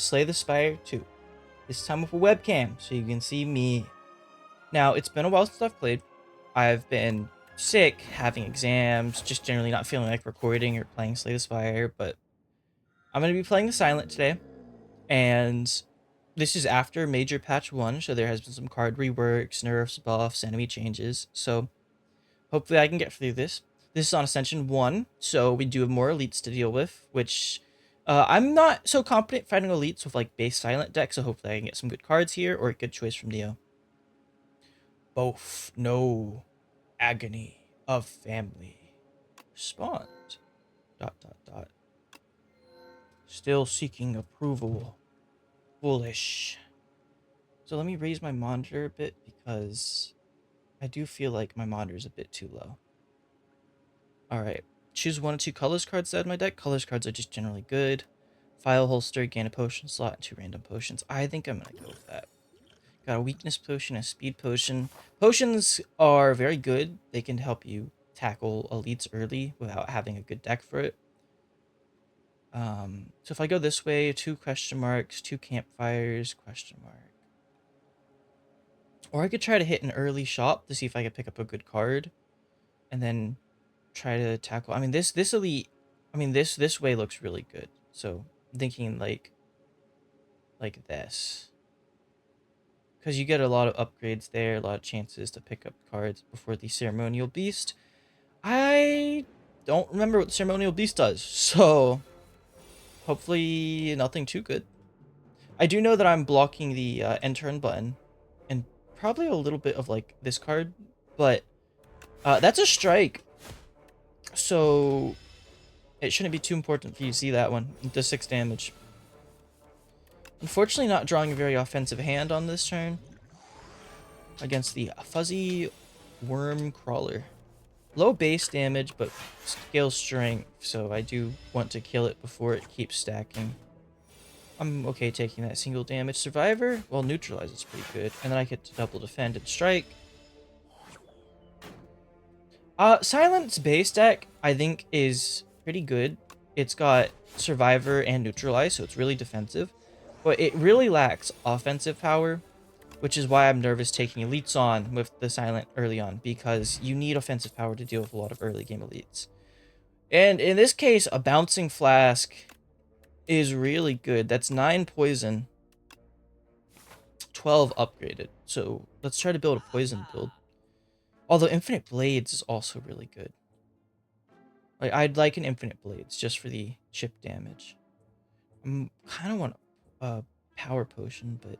Slay the Spire 2. This time with a webcam, so you can see me. Now, it's been a while since I've played. I've been sick, having exams, just generally not feeling like recording or playing Slay the Spire, but I'm going to be playing the Silent today, and this is after Major Patch 1, so there has been some card reworks, nerfs, buffs, enemy changes, so hopefully I can get through this. This is on Ascension 1, so we do have more elites to deal with, which I'm not so confident fighting elites with like base silent deck, so hopefully I can get some good cards here or a good choice from Neo. Both know agony of family. Respond. ... Still seeking approval. Foolish. So let me raise my monitor a bit because I do feel like my monitor is a bit too low. Alright. Choose one or two colors cards out of my deck. Colors cards are just generally good. File holster, gain a potion slot, and 2 random potions. I think I'm going to go with that. Got a weakness potion, a speed potion. Potions are very good. They can help you tackle elites early without having a good deck for it. So if I go this way, 2 question marks, 2 campfires, question mark. Or I could try to hit an early shop to see if I could pick up a good card. And then try to tackle. I mean, this elite. I mean, this way looks really good. So I'm thinking like this, because you get a lot of upgrades there, a lot of chances to pick up cards before the ceremonial beast. I don't remember what the ceremonial beast does, so hopefully nothing too good. I do know that I'm blocking the end turn button and probably a little bit of like this card, but that's a strike, so it shouldn't be too important for you to see that one. It does 6 damage. Unfortunately, not drawing a very offensive hand on this turn against the fuzzy worm crawler. Low base damage, but scale strength, so I do want to kill it before it keeps stacking. I'm okay taking that single damage. Survivor, well, neutralize is pretty good, and then I get to double defend and strike. Silent's base deck, I think, is pretty good. It's got Survivor and Neutralize, so it's really defensive. But it really lacks offensive power, which is why I'm nervous taking elites on with the Silent early on, because you need offensive power to deal with a lot of early game elites. And in this case, a Bouncing Flask is really good. That's 9 poison, 12 upgraded. So let's try to build a poison build. Although Infinite Blades is also really good. Like, I'd like an Infinite Blades just for the chip damage. I kind of want a power potion, but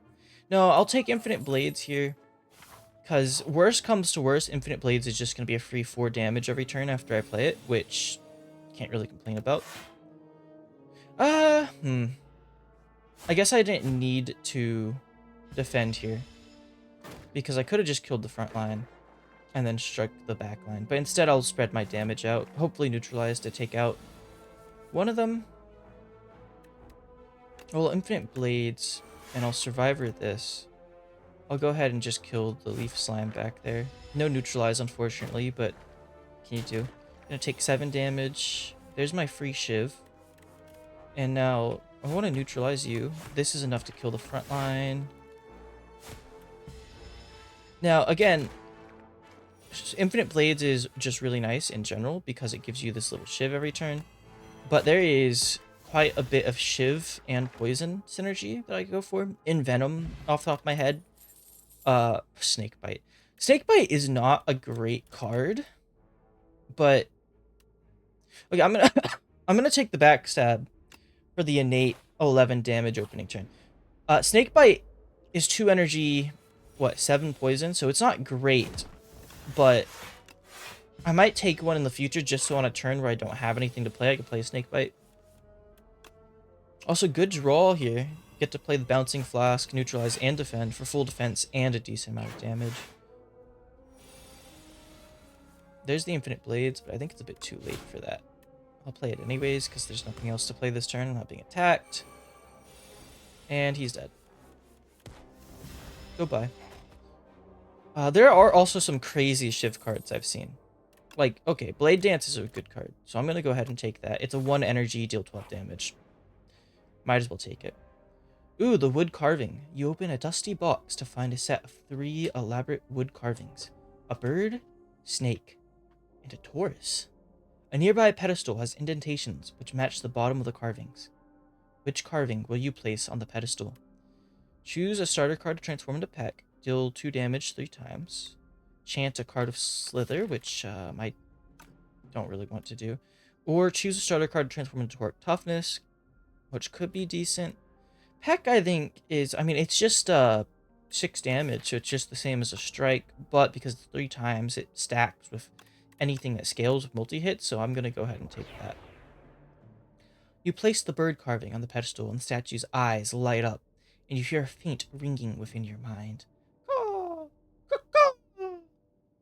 no, I'll take Infinite Blades here. Because worst comes to worst, Infinite Blades is just going to be a free 4 damage every turn after I play it, which can't really complain about. I guess I didn't need to defend here, because I could have just killed the front line and then struck the back line. But instead, I'll spread my damage out, hopefully neutralize to take out one of them. Well, Infinite Blades, and I'll Survivor this. I'll go ahead and just kill the Leaf Slime back there. No neutralize, unfortunately, but can you do? Gonna take 7 damage. There's my free Shiv. And now, I want to neutralize you. This is enough to kill the front line. Now, again, Infinite Blades is just really nice in general because it gives you this little Shiv every turn. But there is quite a bit of Shiv and Poison synergy that I could go for. In Venom, off the top of my head. Snakebite. Snakebite is not a great card, but okay, I'm gonna I'm gonna take the backstab for the innate 11 damage opening turn. Snakebite is 2 energy, what, 7 poison, so it's not great, but I might take one in the future just so on a turn where I don't have anything to play, I can play a Snakebite. Also, good draw here. Get to play the Bouncing Flask, neutralize, and defend for full defense and a decent amount of damage. There's the Infinite Blades, but I think it's a bit too late for that. I'll play it anyways, because there's nothing else to play this turn. I'm not being attacked. And he's dead. Goodbye. There are also some crazy Shiv cards I've seen. Like, okay, Blade Dance is a good card, so I'm going to go ahead and take that. It's a 1 energy, deal 12 damage. Might as well take it. Ooh, the wood carving. You open a dusty box to find a set of 3 elaborate wood carvings. A bird, snake, and a Taurus. A nearby pedestal has indentations which match the bottom of the carvings. Which carving will you place on the pedestal? Choose a starter card to transform into Peck. Deal 2 damage 3 times. Chant a card of Slither, which I don't really want to do. Or choose a starter card to transform into Torque Toughness, which could be decent. Peck, I think, is... I mean, it's just 6 damage, so it's just the same as a strike. But because it's 3 times, it stacks with anything that scales with multi-hits, so I'm going to go ahead and take that. You place the bird carving on the pedestal, and the statue's eyes light up, and you hear a faint ringing within your mind.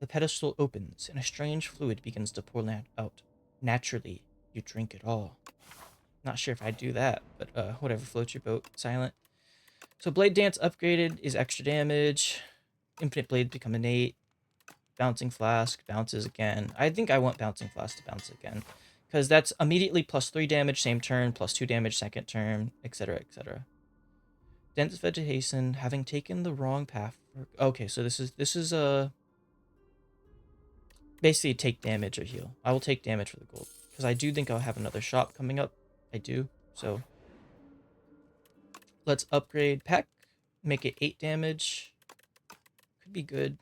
The pedestal opens, and a strange fluid begins to pour out. Naturally, you drink it all. Not sure if I'd do that, but whatever, float your boat. Silent. So Blade Dance upgraded is extra damage. Infinite Blade become innate. Bouncing Flask bounces again. I think I want Bouncing Flask to bounce again, because that's immediately plus 3 damage same turn, plus 2 damage second turn, etc., etc. Dense Vegetation, having taken the wrong path. Okay, so this is basically take damage or heal. I will take damage for the gold, because I do think I'll have another shop coming up. I do, so let's upgrade Peck, make it 8 damage. Could be good.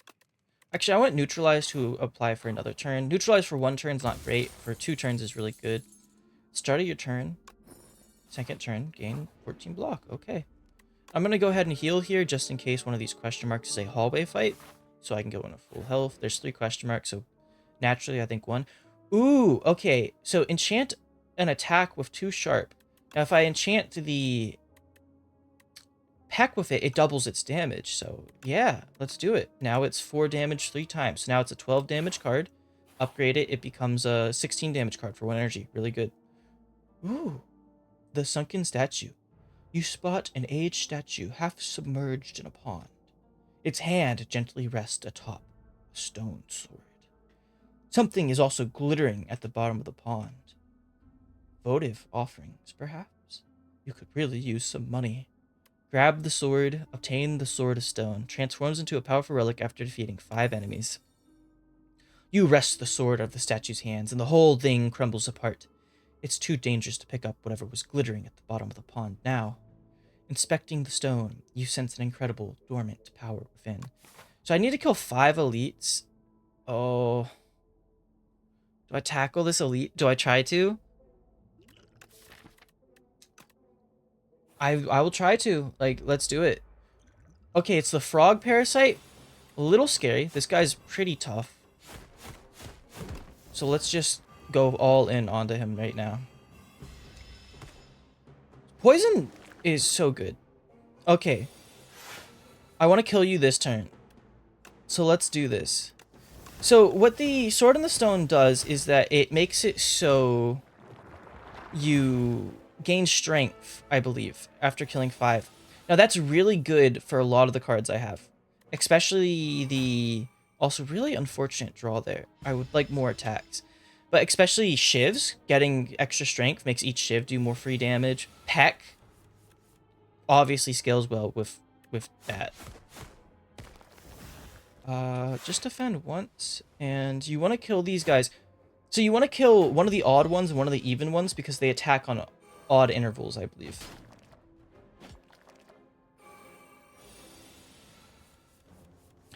Actually, I want Neutralize to apply for another turn. Neutralize for 1 turn is not great. For 2 turns is really good. Start of your turn. Second turn, gain 14 block. Okay. I'm going to go ahead and heal here just in case one of these question marks is a hallway fight. So I can go into full health. There's 3 question marks, so naturally I think 1. Ooh, okay. So enchant an attack with 2 sharp. Now if I enchant the Peck with it, it doubles its damage. So yeah, let's do it. Now it's 4 damage 3 times. So now it's a 12 damage card. Upgrade it, it becomes a 16 damage card for 1 energy. Really good. Ooh, the sunken statue. You spot an aged statue half submerged in a pond. Its hand gently rests atop a stone sword. Something is also glittering at the bottom of the pond. Votive offerings, perhaps? You could really use some money. Grab the sword, obtain the Sword of Stone, transforms into a powerful relic after defeating 5 enemies. You wrest the sword out of the statue's hands, and the whole thing crumbles apart. It's too dangerous to pick up whatever was glittering at the bottom of the pond now. Inspecting the stone, you sense an incredible, dormant power within. So I need to kill 5 elites. Oh. Do I tackle this elite? Do I try to? I will try to. Like, let's do it. Okay, it's the frog parasite. A little scary. This guy's pretty tough. So let's just go all in onto him right now. Poison is so good. Okay. I want to kill you this turn. So let's do this. So what the Sword in the Stone does is that it makes it so you gain strength, I believe, after killing 5. Now that's really good for a lot of the cards I have. Especially the... Also really unfortunate draw there. I would like more attacks. But especially Shivs, getting extra strength makes each Shiv do more free damage. Peck obviously scales well with that. Just defend once, and you want to kill these guys. So you want to kill one of the odd ones and one of the even ones because they attack on odd intervals, I believe.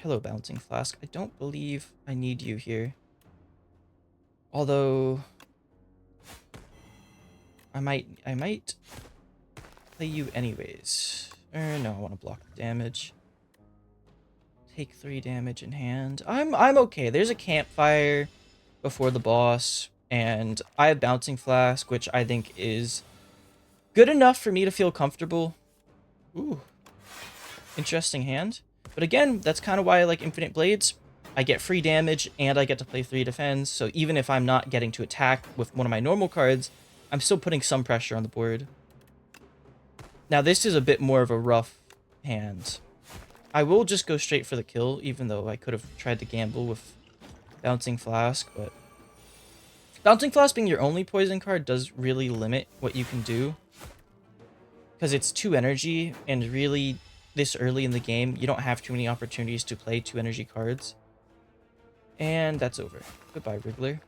Hello, Bouncing Flask. I don't believe I need you here. Although I might play you anyways. No, I want to block the damage. Take 3 damage in hand. I'm okay. There's a campfire before the boss, and I have Bouncing Flask, which I think is good enough for me to feel comfortable. Ooh. Interesting hand. But again, that's kind of why I like Infinite Blades. I get free damage, and I get to play 3 defense, so even if I'm not getting to attack with one of my normal cards, I'm still putting some pressure on the board. Now, this is a bit more of a rough hand. I will just go straight for the kill, even though I could have tried to gamble with Bouncing Flask, but... Bouncing Flask being your only poison card does really limit what you can do. because it's 2 energy, and really, this early in the game, you don't have too many opportunities to play 2 energy cards. And that's over. Goodbye, Wriggler.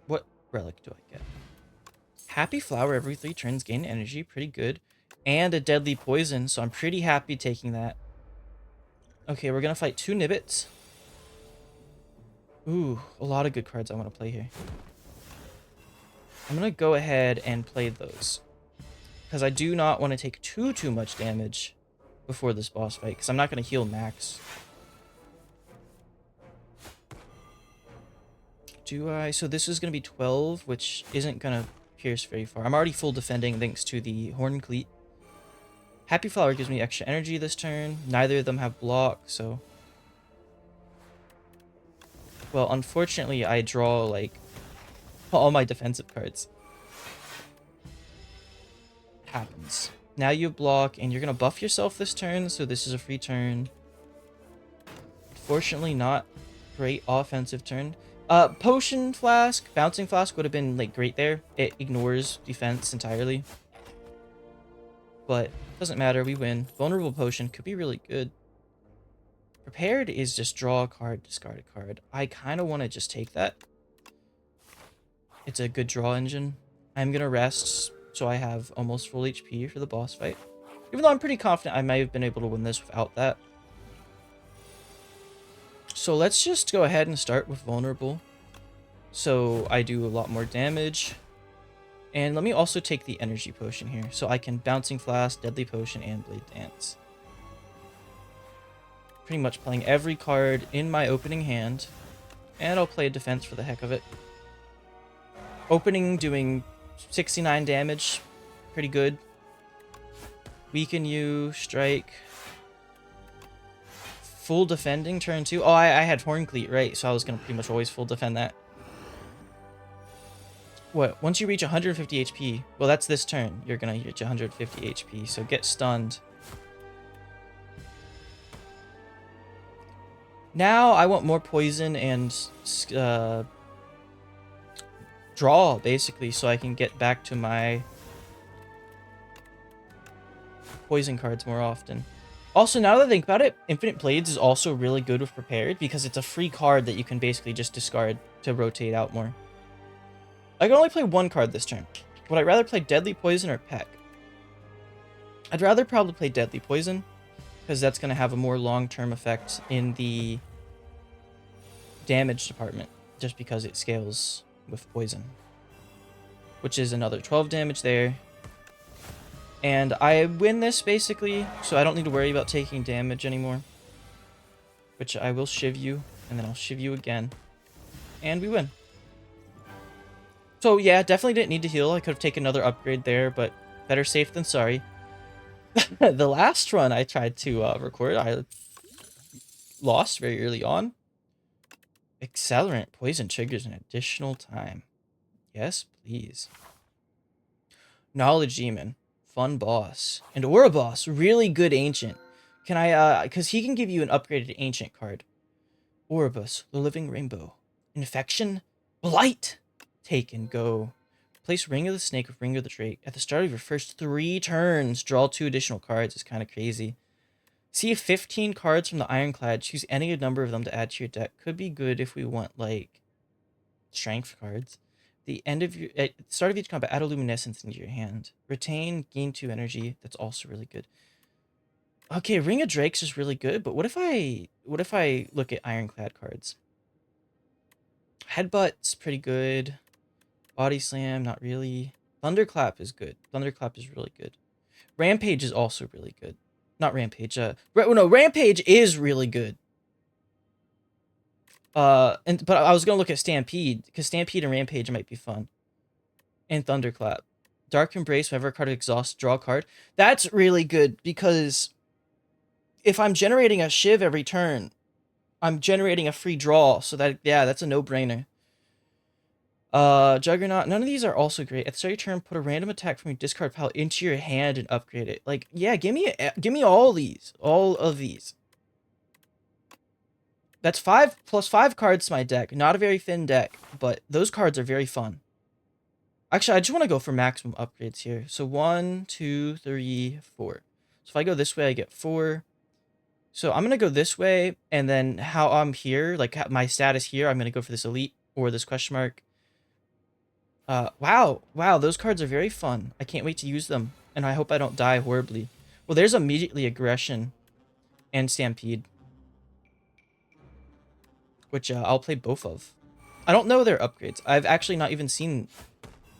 What relic do I get? Happy Flower every 3 turns, gain energy, pretty good. And a deadly poison, so I'm pretty happy taking that. Okay, we're gonna fight 2 Nibbits. Ooh, a lot of good cards I want to play here. I'm gonna go ahead and play those, because I do not want to take too much damage before this boss fight, because I'm not gonna heal max. Do I? So this is gonna be 12, which isn't gonna pierce very far. I'm already full defending thanks to the Horn Cleat. Happy Flower gives me extra energy this turn. Neither of them have block, so... Well, unfortunately, I draw, like, all my defensive cards. Happens. Now you block, and you're gonna buff yourself this turn, so this is a free turn. Fortunately, not great offensive turn. Potion Flask, Bouncing Flask would have been, like, great there. It ignores defense entirely. But doesn't matter, we win. Vulnerable Potion could be really good. Prepared is just draw a card, discard a card. I kind of want to just take that. It's a good draw engine. I'm going to rest so I have almost full HP for the boss fight. Even though I'm pretty confident I may have been able to win this without that. So let's just go ahead and start with Vulnerable. So I do a lot more damage. And let me also take the Energy Potion here. So I can Bouncing Flask, Deadly Potion, and Blade Dance. Pretty much playing every card in my opening hand. And I'll play a defense for the heck of it. Opening, doing 69 damage. Pretty good. Weaken you, strike. Full defending, turn 2. Oh, I had Horn Cleat, right? So I was going to pretty much always full defend that. What? Once you reach 150 HP, well, that's this turn. You're going to reach 150 HP, so get stunned. Now I want more poison and draw, basically, so I can get back to my poison cards more often. Also, now that I think about it, Infinite Blades is also really good with Prepared, because it's a free card that you can basically just discard to rotate out more. I can only play 1 card this turn. Would I rather play Deadly Poison or Peck? I'd rather probably play Deadly Poison, because that's going to have a more long-term effect in the damage department, just because it scales with poison. Which is another 12 damage there. And I win this, basically, so I don't need to worry about taking damage anymore. Which I will shiv you, and then I'll shiv you again. And we win. So yeah, definitely didn't need to heal. I could have taken another upgrade there, but better safe than sorry. The last run I tried to record, I lost very early on. Accelerant poison triggers an additional time. Yes, please. Knowledge Demon, fun boss. And Aura Boss, really good ancient. Can I, because he can give you an upgraded ancient card. Oribus, the Living Rainbow. Infection, Blight. Take and go. Place Ring of the Snake with Ring of the Drake. At the start of your first 3 turns, draw 2 additional cards. It's kind of crazy. See 15 cards from the Ironclad. Choose any number of them to add to your deck. Could be good if we want, like, strength cards. At the start of each combat, add a Luminescence into your hand. Retain, gain 2 energy. That's also really good. Okay, Ring of Drakes is really good, but what if I look at Ironclad cards? Headbutt's pretty good. Body Slam, not really. Thunderclap is good. Thunderclap is really good. Rampage is also really good. Not Rampage. No, Rampage is really good. But I was gonna look at Stampede, because Stampede and Rampage might be fun. And Thunderclap. Dark Embrace, whenever a card exhausts, draw a card. That's really good, because if I'm generating a Shiv every turn, I'm generating a free draw, so that, yeah, that's a no-brainer. Juggernaut, none of these are also great. At the start of your turn, put a random attack from your discard pile into your hand and upgrade it. Like, yeah, give me all these. All of these. That's 5 plus 5 cards to my deck. Not a very thin deck, but those cards are very fun. Actually, I just want to go for maximum upgrades here. So 1, 2, 3, 4. So if I go this way, I get 4. So I'm going to go this way, and then how I'm here, like my status here, I'm going to go for this elite or this question mark. Wow, those cards are very fun. I can't wait to use them, and I hope I don't die horribly. Well, there's immediately aggression and stampede, which I'll play both of. I don't know their upgrades. I've actually not even seen.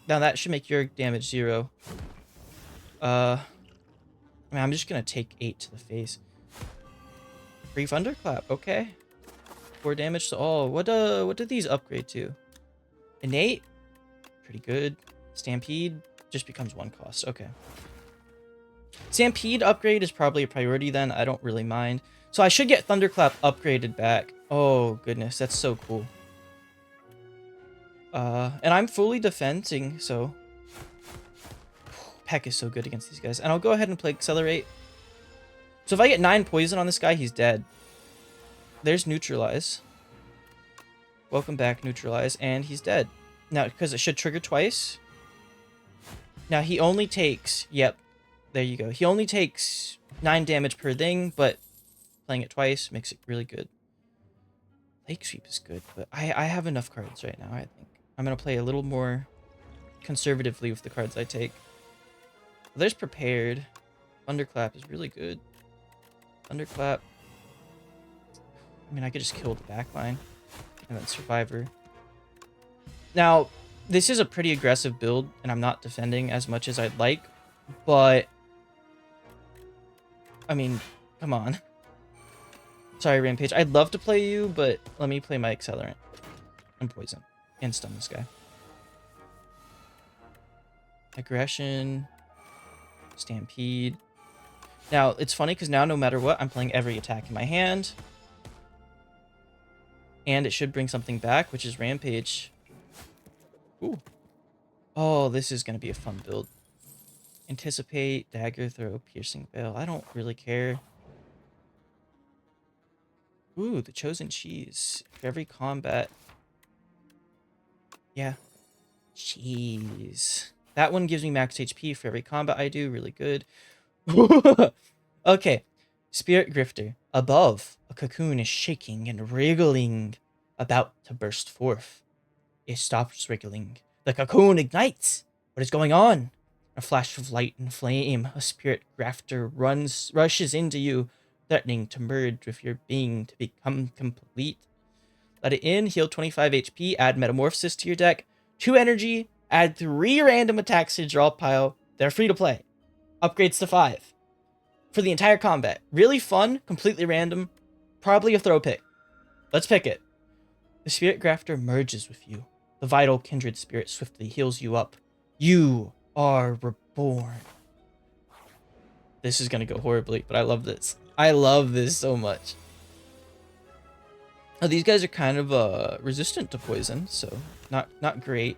Now that should make your damage 0. I mean, I'm just gonna take 8 to the face. Free thunderclap, okay. 4 damage to all. What do these upgrade to? Innate, pretty good. Stampede just becomes 1 cost. Okay. Stampede upgrade is probably a priority then. I don't really mind. So I should get thunderclap upgraded back. Oh goodness, that's so cool. And I'm fully defending, so Peck is so good against these guys. And I'll go ahead and play Accelerate. So if I get 9 poison on this guy, he's dead. There's Neutralize. Welcome back, Neutralize. And he's dead. Now, because it should trigger twice. Now, he only takes... Yep. There you go. He only takes 9 damage per thing, but playing it twice makes it really good. Lake Sweep is good, but I have enough cards right now, I think. I'm going to play a little more conservatively with the cards I take. There's Prepared. Thunderclap is really good. Thunderclap. I mean, I could just kill the backline. And then Survivor. Now, this is a pretty aggressive build, and I'm not defending as much as I'd like. But, I mean, come on. Sorry, Rampage. I'd love to play you, but let me play my Accelerant. And Poison. And stun this guy. Aggression. Stampede. Now, it's funny because now no matter what, I'm playing every attack in my hand. And it should bring something back, which is Rampage. Ooh. Oh, this is going to be a fun build. Anticipate, Dagger Throw, Piercing Veil. I don't really care. Ooh, the Chosen Cheese. For every combat. Yeah. Cheese. That one gives me max HP for every combat I do. Really good. Okay. Spirit Grifter. Above, a cocoon is shaking and wriggling, about to burst forth. It stops wriggling. The cocoon ignites. What is going on? A flash of light and flame. A spirit grafter rushes into you, threatening to merge with your being to become complete. Let it in, heal 25 HP, add Metamorphosis to your deck, 2 energy, add 3 random attacks to your draw pile. They're free to play. Upgrades to 5. For the entire combat. Really fun, completely random, probably a throw pick. Let's pick it. The Spirit Grafter merges with you. The vital kindred spirit swiftly heals you up. You are reborn. This is going to go horribly, but I love this. I love this so much. Oh, these guys are kind of resistant to poison, so not great.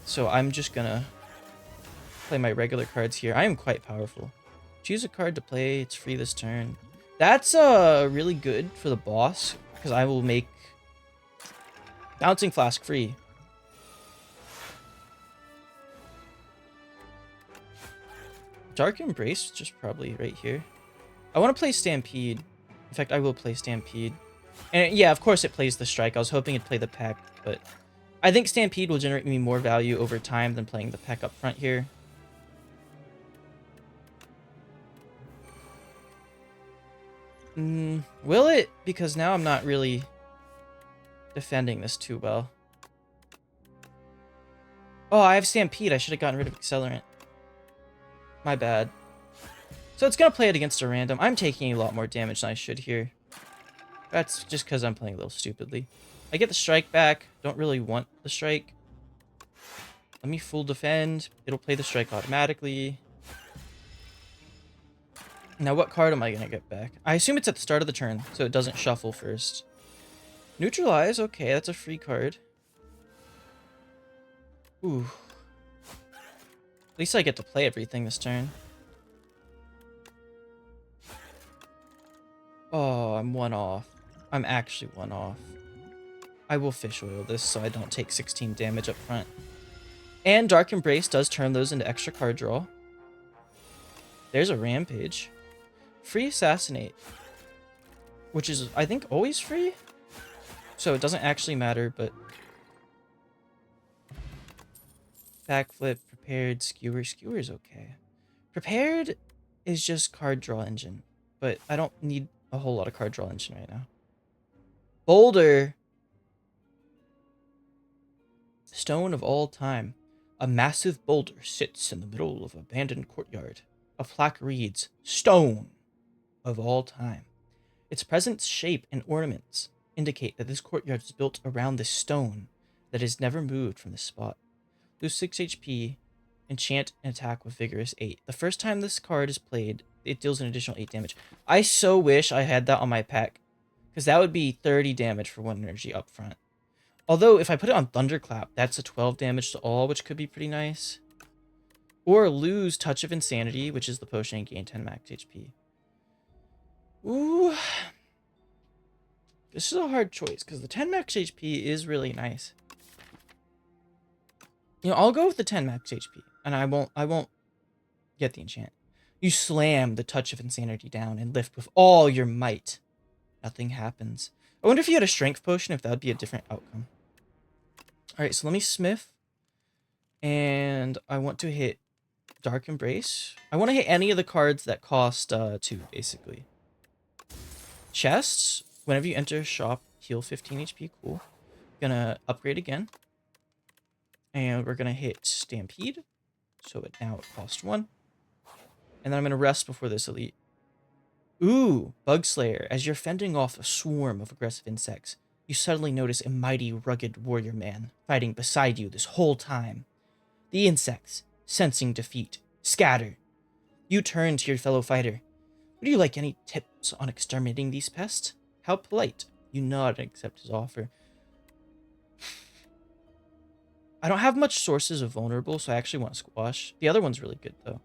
So I'm just going to play my regular cards here. I am quite powerful. Choose a card to play. It's free this turn. That's really good for the boss, because I will make Bouncing Flask free. Dark Embrace, just probably right here. I want to play Stampede. In fact, I will play Stampede. And yeah, of course it plays the Strike. I was hoping it'd play the Peck, but I think Stampede will generate me more value over time than playing the Peck up front here. Will it? Because now I'm not really defending this too well. Oh, I have Stampede. I should have gotten rid of Accelerant. My bad. So it's going to play it against a random. I'm taking a lot more damage than I should here. That's just because I'm playing a little stupidly. I get the Strike back. Don't really want the Strike. Let me full defend. It'll play the Strike automatically. Now, what card am I going to get back? I assume it's at the start of the turn, so it doesn't shuffle first. Neutralize. Okay, that's a free card. Ooh. At least I get to play everything this turn. Oh, I'm 1 off. I'm actually 1 off. I will fish oil this so I don't take 16 damage up front. And Dark Embrace does turn those into extra card draw. There's a Rampage. Free Assassinate, which is, I think, always free. So it doesn't actually matter, but... Backflip, Prepared, Skewer. Skewer's okay. Prepared is just card draw engine, but I don't need a whole lot of card draw engine right now. Boulder. Stone of all time. A massive boulder sits in the middle of an abandoned courtyard. A plaque reads, Stone of all time. Its present shape and ornaments indicate that this courtyard is built around this stone that has never moved from this spot. Lose 6 HP, enchant and attack with Vigorous 8. The first time this card is played, it deals an additional 8 damage. I so wish I had that on my pack, because that would be 30 damage for 1 energy up front. Although, if I put it on Thunderclap, that's a 12 damage to all, which could be pretty nice. Or lose Touch of Insanity, which is the potion and gain 10 max HP. Ooh. This is a hard choice, because the 10 max HP is really nice. You know, I'll go with the 10 max HP, and I won't get the enchant. You slam the Touch of Insanity down and lift with all your might. Nothing happens. I wonder if you had a strength potion, if that would be a different outcome. Alright, so let me smith. And I want to hit Dark Embrace. I want to hit any of the cards that cost 2, basically. Chests. Whenever you enter a shop, heal 15 HP. Cool. Gonna upgrade again. And we're gonna hit Stampede. So now it costs 1. And then I'm gonna rest before this elite. Ooh, Bug Slayer. As you're fending off a swarm of aggressive insects, you suddenly notice a mighty, rugged warrior man fighting beside you this whole time. The insects, sensing defeat, scatter. You turn to your fellow fighter. Would you like any tips on exterminating these pests? How polite. You nod and accept his offer. I don't have much sources of vulnerable, so I actually want Squash. The other one's really good, though.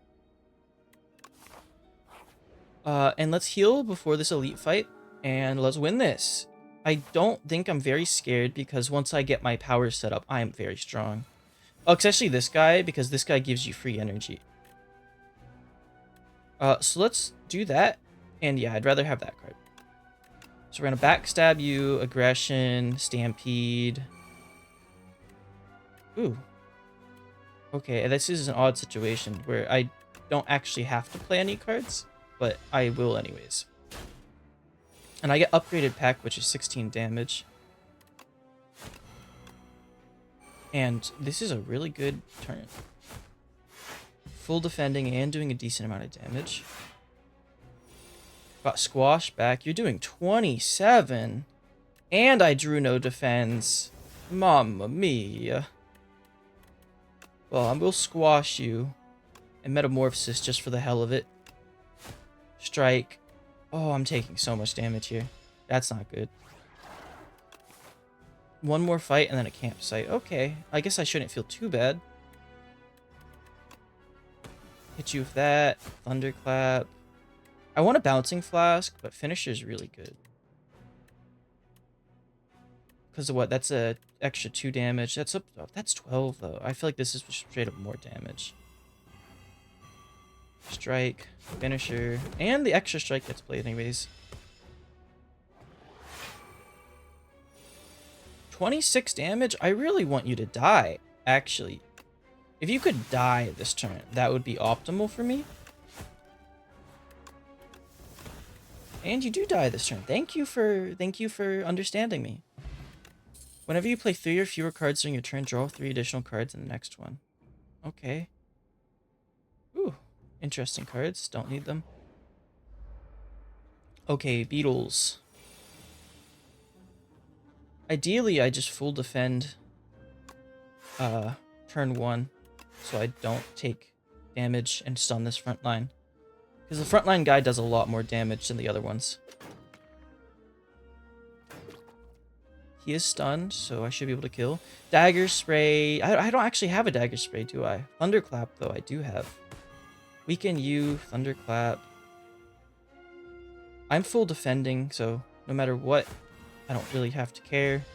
And let's heal before this elite fight, and let's win this. I don't think I'm very scared, because once I get my power set up, I am very strong. Oh, especially this guy, because this guy gives you free energy. So let's do that, and yeah, I'd rather have that card. So we're gonna backstab you, aggression, stampede. Ooh. Okay, this is an odd situation where I don't actually have to play any cards, but I will anyways. And I get upgraded pack, which is 16 damage. And this is a really good turn. Full defending and doing a decent amount of damage. Got Squash back. You're doing 27. And I drew no defense. Mamma mia. Well, I will squash you. And Metamorphosis just for the hell of it. Strike. Oh, I'm taking so much damage here. That's not good. One more fight and then a campsite. Okay, I guess I shouldn't feel too bad. Hit you with that. Thunderclap. I want a Bouncing Flask, but Finisher's really good. Because of what? That's a extra 2 damage. That's 12 though. I feel like this is straight up more damage. Strike, Finisher, and the extra strike gets played anyways. 26 damage? I really want you to die, actually. If you could die this turn, that would be optimal for me. And you do die this turn. Thank you for understanding me. Whenever you play 3 or fewer cards during your turn, draw 3 additional cards in the next one. Okay. Ooh, interesting cards. Don't need them. Okay, Beetles. Ideally, I just full defend turn 1, so I don't take damage and stun this front line. Because the front line guy does a lot more damage than the other ones. He is stunned, so I should be able to kill. Dagger Spray. I don't actually have a Dagger Spray, do I? Thunderclap, though, I do have. Weaken you, Thunderclap. I'm full defending, so no matter what, I don't really have to care.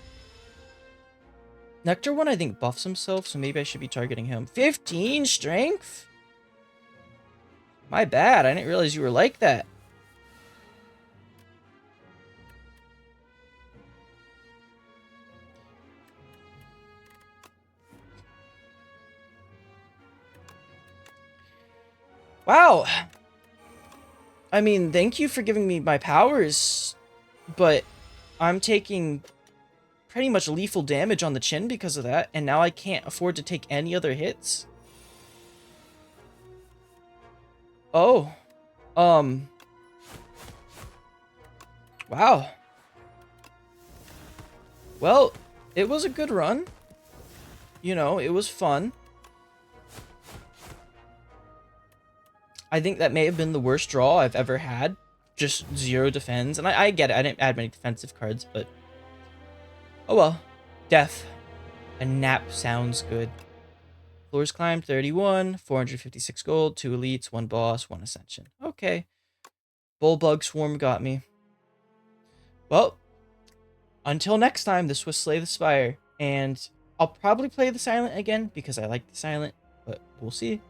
Nectar 1, I think, buffs himself, so maybe I should be targeting him. 15 strength? My bad. I didn't realize you were like that. Wow. I mean, thank you for giving me my powers, but I'm taking pretty much lethal damage on the chin because of that, and now I can't afford to take any other hits. Oh. Wow. Well, it was a good run. You know, it was fun. I think that may have been the worst draw I've ever had. Just 0 defense. And I get it. I didn't add many defensive cards, but... Oh well. Death. A nap sounds good. Floors climbed 31, 456 gold, 2 elites, 1 boss, 1 ascension. Okay. Bullbug Swarm got me. Well, until next time, this was Slay the Spire. And I'll probably play the Silent again because I like the Silent, but we'll see.